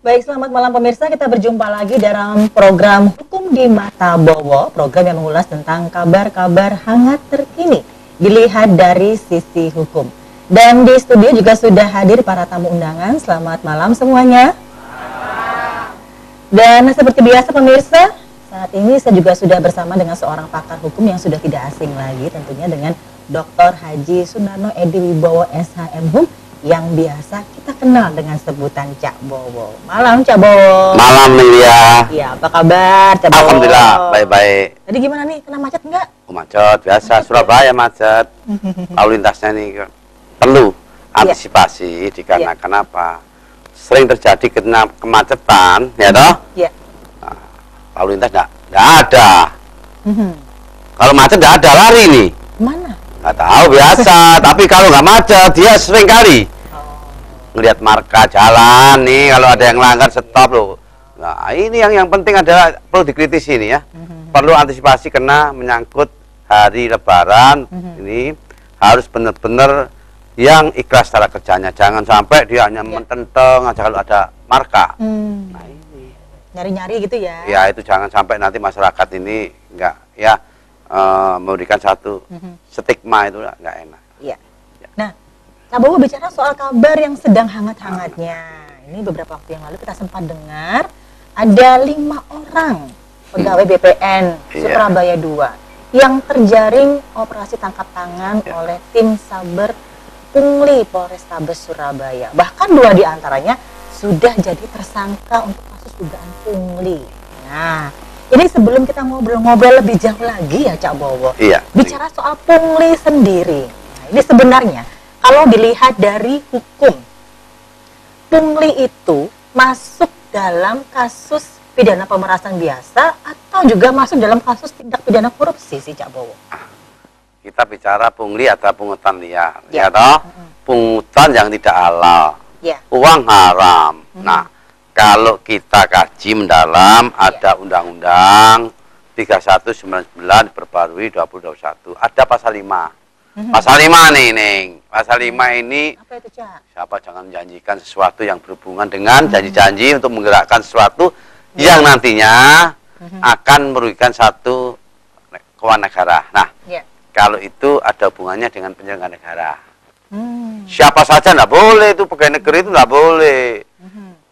Baik, selamat malam pemirsa. Kita berjumpa lagi dalam program Hukum di Mata Bowo, program yang mengulas tentang kabar-kabar hangat terkini dilihat dari sisi hukum. Dan di studio juga sudah hadir para tamu undangan. Selamat malam semuanya. Dan seperti biasa pemirsa, saat ini saya juga sudah bersama dengan seorang pakar hukum yang sudah tidak asing lagi, tentunya dengan Dr. Haji Sunarno Edi Wibowo SHM Hum, yang biasa kita kenal dengan sebutan Cak Bowo. Malam Cak Bowo. Malam Melia. Iya, apa kabar Cak Bowo? Alhamdulillah, baik-baik. Tadi gimana nih, kena macet enggak? Macet, biasa, Surabaya macet. Lalu lintasnya ini perlu antisipasi dikarenakan apa? Sering terjadi kena kemacetan, ya toh? Iya. Nah, lalu lintas enggak ada. Kalau macet enggak ada, lari nih. Mana? Nggak tahu, biasa. Tapi kalau nggak macet, dia sering kali ngelihat marka jalan nih, kalau ada yang langgar stop loh. Nah, ini yang penting adalah perlu dikritisi ini ya. Perlu antisipasi kena menyangkut hari Lebaran. Ini harus benar-benar yang ikhlas cara kerjanya. Jangan sampai dia hanya mententeng aja kalau ada marka. Nah, ini Nyari-nyari gitu ya? Ya, itu jangan sampai nanti masyarakat ini nggak ya memberikan satu stigma, itu nggak enak. Iya. Nah, Kak Bowo bicara soal kabar yang sedang hangat-hangatnya. Ini beberapa waktu yang lalu kita sempat dengar ada 5 orang pegawai BPN Surabaya 2 yang terjaring operasi tangkap tangan oleh tim Saber Pungli Polrestabes Surabaya. Bahkan 2 diantaranya sudah jadi tersangka untuk kasus dugaan pungli. Nah, ini sebelum kita ngobrol-ngobrol lebih jauh lagi ya Cak Bowo, bicara soal pungli sendiri. Nah, ini sebenarnya kalau dilihat dari hukum, pungli itu masuk dalam kasus pidana pemerasan biasa atau juga masuk dalam kasus tindak pidana korupsi sih Cak Bowo? Kita bicara pungli atau pungutan liar, ya toh? Pungutan yang tidak halal, uang haram. Nah, kalau kita kaji mendalam, ada Undang-Undang 3199 diperbarui 2021, ada pasal 5. Pasal 5 nih, Neng. Pasal 5 ini, apa itu, Cak? siapa jangan menjanjikan sesuatu yang berhubungan dengan janji-janji untuk menggerakkan sesuatu yang nantinya akan merugikan satu keuangan negara. Nah, kalau itu ada hubungannya dengan penyelenggara negara. Siapa saja nggak boleh, itu pegawai negeri itu nggak boleh.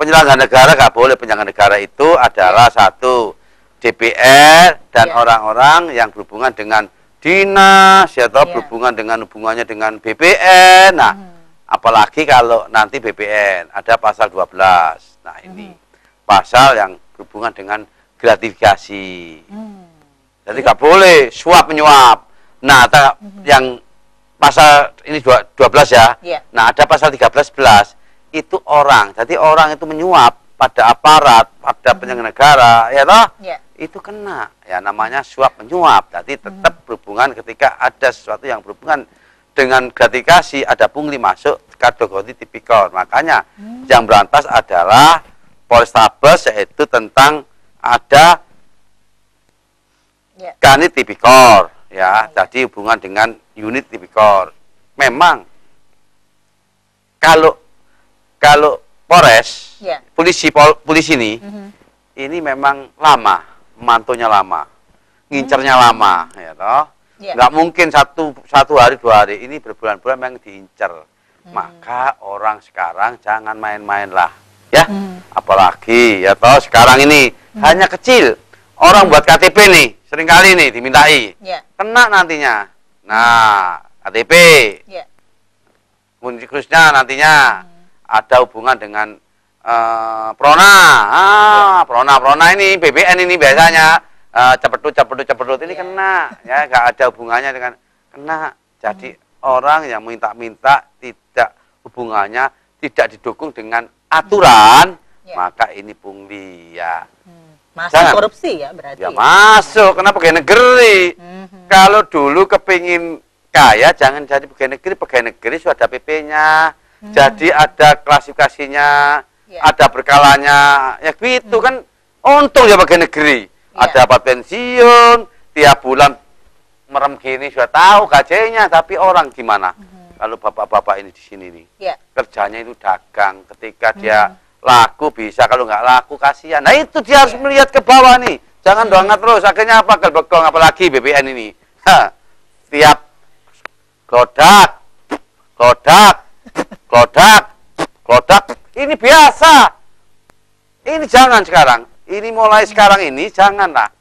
Penyelenggara negara nggak boleh. Penyelenggara negara itu adalah satu DPR dan orang-orang yang berhubungan dengan dinas, atau berhubungan dengan hubungannya dengan BPN. Nah, apalagi kalau nanti BPN ada pasal 12. Nah, ini pasal yang berhubungan dengan gratifikasi. Jadi nggak boleh suap menyuap. Nah, yang pasal ini 12 ya. Nah, ada pasal 13-11. Itu orang, jadi orang itu menyuap pada aparat, pada penyelenggara negara, ya toh? Itu kena, ya namanya suap menyuap. Jadi tetap berhubungan ketika ada sesuatu yang berhubungan dengan gratifikasi, ada pungli masuk kategori tipikor. Makanya yang berantas adalah Polrestabes, yaitu tentang ada kanit tipikor, ya. Jadi hubungan dengan unit tipikor. Memang kalau Polres, polisi ini memang lama, mantunya lama, ngincernya lama, ya toh. Nggak mungkin satu hari 2 hari, ini berbulan-bulan memang diincer. Maka orang sekarang jangan main-main lah, ya. Apalagi ya toh sekarang ini hanya kecil. Orang buat KTP nih, seringkali nih dimintai, kena nantinya. Nah, KTP, khususnya nantinya ada hubungan dengan Prona ini BPN ini biasanya cepetut ini kena, ya nggak ada hubungannya dengan kena. Jadi orang yang minta tidak hubungannya tidak didukung dengan aturan, maka ini pungli ya. Masuk korupsi ya berarti. Ya masuk, kenapa pegawai negeri? Kalau dulu kepingin kaya, jangan jadi pegawai negeri sudah ada PP-nya, jadi ada klasifikasinya, ada berkalanya, ya gitu kan, untung ya pegawai negeri, ada dapat pensiun, tiap bulan merem gini sudah tahu gajinya, tapi orang gimana? Kalau bapak-bapak ini di sini nih, kerjanya itu dagang, ketika dia laku bisa, kalau nggak laku kasihan. Nah itu dia harus melihat ke bawah nih, jangan doangan terus, akhirnya apa? Gelbegong, apalagi BPN ini. Tiap klodak, ini biasa. Ini jangan sekarang, ini mulai sekarang ini janganlah.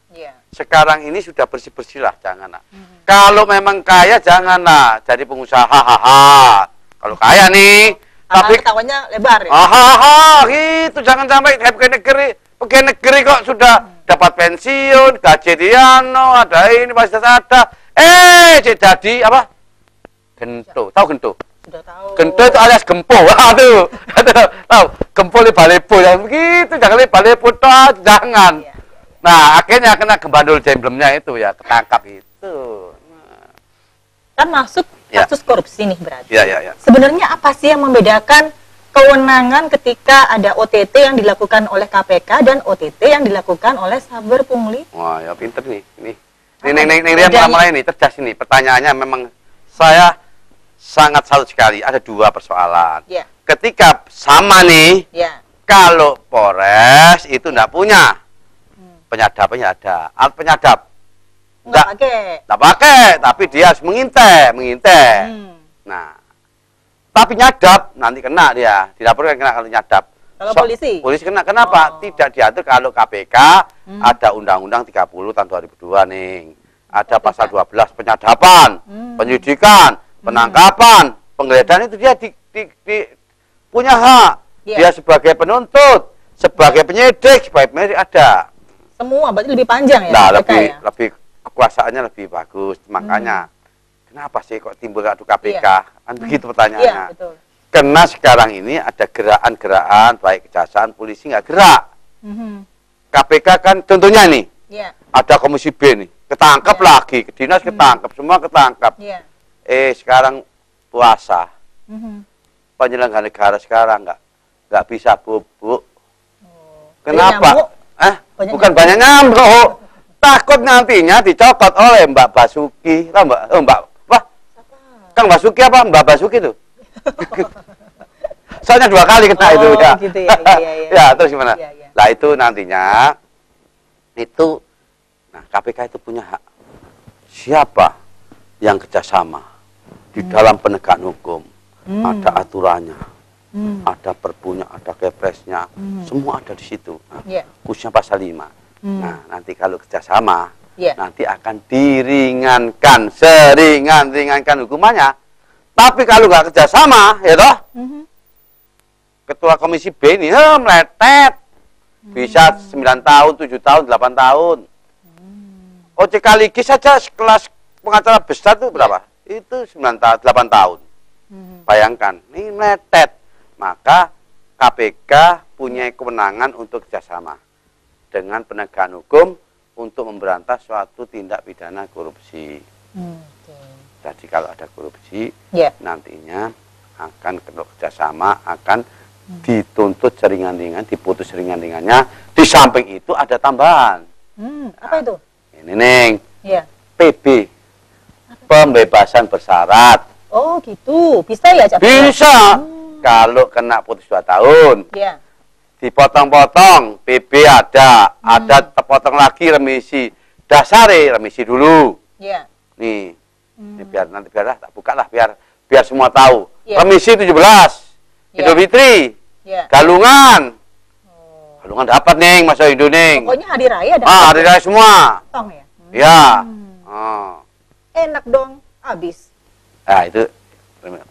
Sekarang ini sudah bersih-bersih lah, janganlah. Kalau memang kaya janganlah jadi pengusaha, hahaha. Kalau kaya nih, tapi ketawanya lebar ya. Hahaha, gitu jangan sampai kayak pegawai negeri kok sudah dapat pensiun, gaji diano, ada ini pasti ada. Jadi apa? Gento, tahu gento? Sudah tahu. Gento itu alias gempo. Aduh, tahu? Gempo di balepo yang begitu, jangan di balepo toh, jangan. Nah, akhirnya kena gembandul jemblemnya itu ya, ketangkap itu. Kan masuk kasus korupsi nih berarti. Iya. Sebenarnya apa sih yang membedakan kewenangan ketika ada OTT yang dilakukan oleh KPK dan OTT yang dilakukan oleh Saber Pungli? Wah, ya pinter nih. Ini dia mulai ini, cerdas ini. Pertanyaannya memang saya sangat salut sekali. Ada dua persoalan. Ketika sama nih, kalau Polres itu enggak punya. Penyadapannya ada. Alat penyadap. Enggak pakai, tapi dia harus mengintai. Nah, tapi nyadap nanti kena dia, dilaporkan kena kalau nyadap. Kalau polisi kena, kenapa? Tidak diatur kalau KPK ada Undang-Undang 30 tahun 2002 nih. Ada pasal 12 penyadapan, penyidikan, penangkapan, penggeledahan itu dia punya hak. Dia sebagai penuntut, sebagai penyidik, sebagai penyidik ada. Semua berarti lebih panjang ya? Nah, lebih kekuasaannya lebih bagus, makanya kenapa sih kok timbul adu KPK? Kan begitu pertanyaannya. Betul. Karena sekarang ini ada gerakan-gerakan baik kejaksaan, polisi nggak gerak. KPK kan contohnya nih, ada Komisi B nih, ketangkep lagi, dinas ketangkep, semua ketangkep. Sekarang puasa, penyelenggara negara sekarang nggak bisa bubuk. Kenapa? Bukan banyak nyamuk. Takut nantinya dicokot oleh Mbak Basuki. Kang Basuki apa? Mbak Basuki tuh. Soalnya 2 kali kena itu ya. Gitu ya. Ya, terus gimana? Nah, itu nantinya KPK itu punya hak. Siapa yang kerjasama di dalam penegakan hukum? Ada aturannya. Ada perpunya, ada kepresnya, semua ada di situ. Khususnya pasal 5. Nah, nanti kalau kerjasama, nanti akan diringankan, seringan-ringankan hukumannya. Tapi kalau nggak kerjasama, ya toh, Ketua Komisi B ini meletet, bisa 9 tahun, 7 tahun, 8 tahun. OJK Ligi saja kelas pengacara besar itu berapa? Itu 9 tahun, 8 tahun. Bayangkan, ini meletet. Maka KPK punya kewenangan untuk kerjasama dengan penegakan hukum untuk memberantas suatu tindak pidana korupsi. Jadi kalau ada korupsi, nantinya akan kerjasama, akan dituntut seringan-ringan, diputus seringan-ringannya. Di samping itu ada tambahan. Apa itu? Ini Neng, PB, pembebasan bersyarat. Oh gitu, bisa ya? Bisa. Kalau kena putus 2 tahun, dipotong-potong, PB ada terpotong lagi remisi, dasari remisi dulu. Nih, biar tak buka lah, biar semua tahu. Remisi 17, Idul Fitri, Galungan, Galungan dapat nih, Mas Indo nih. Pokoknya hari raya dapat. Hari raya semua. Potong ya? Ya. Enak dong, habis. Nah itu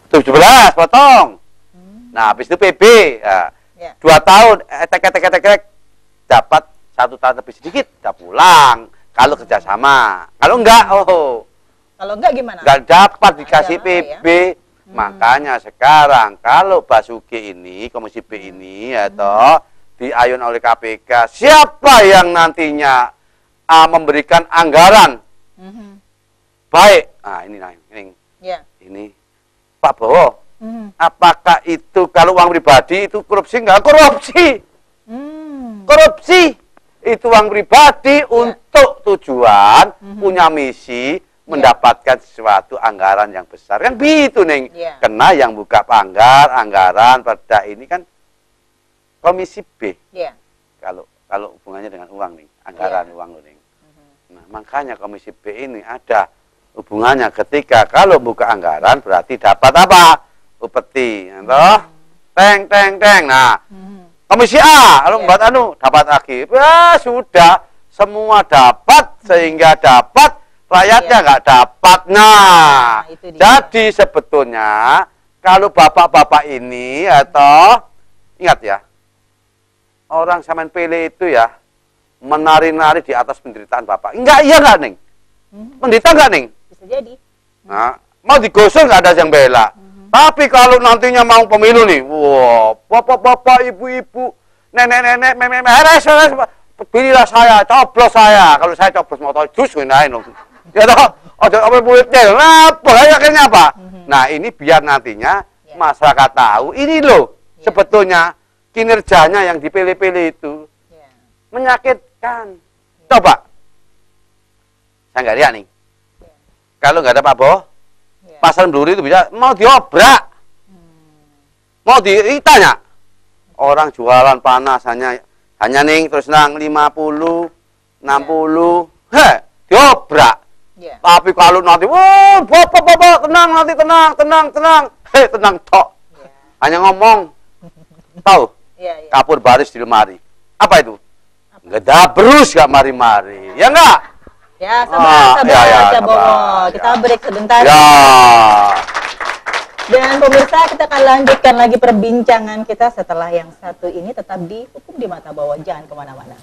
17 potong. Nah, habis itu PB, 2 tahun, tek dapat 1 tahun lebih sedikit, udah pulang. Kalau kerjasama, kalau enggak, kalau enggak gimana? Enggak dapat dikasih PB. Makanya sekarang kalau Basuki ini, Komisi B ini, diayun oleh KPK. Siapa yang nantinya memberikan anggaran baik? Nah, ini Pak Bowo. Apakah itu kalau uang pribadi itu korupsi? Enggak korupsi. Korupsi itu uang pribadi untuk tujuan, punya misi, mendapatkan sesuatu anggaran yang besar. Kan begitu, Neng. Karena yang buka anggaran pada ini kan Komisi B. Kalau hubungannya dengan uang, Neng. Anggaran uang, Neng. Nah, makanya Komisi B ini ada hubungannya ketika kalau buka anggaran berarti dapat apa? Upeti, teng. Nah, Komisi A, kalau membuat dapat lagi. Ya sudah, semua dapat sehingga dapat, rakyatnya nggak dapat. Nah, jadi sebetulnya kalau bapak-bapak ini atau ingat ya, orang Saman Pele itu ya menari-nari di atas penderitaan bapak. Iya nggak, Neng? Penderitaan nggak, Neng? Bisa jadi. Nah, mau digosok nggak ada yang bela. Tapi kalau nantinya mau pemilu nih, wah, bapak-bapak, ibu-ibu, nenek-nenek, memes, pilihlah saya, coblos saya. Kalau saya coblos mau tahu jus nginain, ya toh, apa mulutnya, akhirnya apa? Nah, ini biar nantinya masyarakat tahu, ini loh sebetulnya kinerjanya yang dipilih-pilih itu menyakitkan. Coba, saya nggak lihat nih, kalau nggak ada Pak Bowo, Pasar Bluri itu bisa mau diobrak, mau ditanya orang jualan panas hanya nih terus nang 50, 60, diobrak. Tapi kalau nanti, bapak tenang nanti tenang, tenang tok, hanya ngomong, tahu, kapur baris di lemari, apa itu? Ngedabrus gak mari-mari, ya enggak? Ya, sabar, Bowo. Kita break sebentar. Dan pemirsa, kita akan lanjutkan lagi perbincangan kita setelah yang satu ini. Tetap di Hukum di Mata Bowo. Jangan kemana-mana.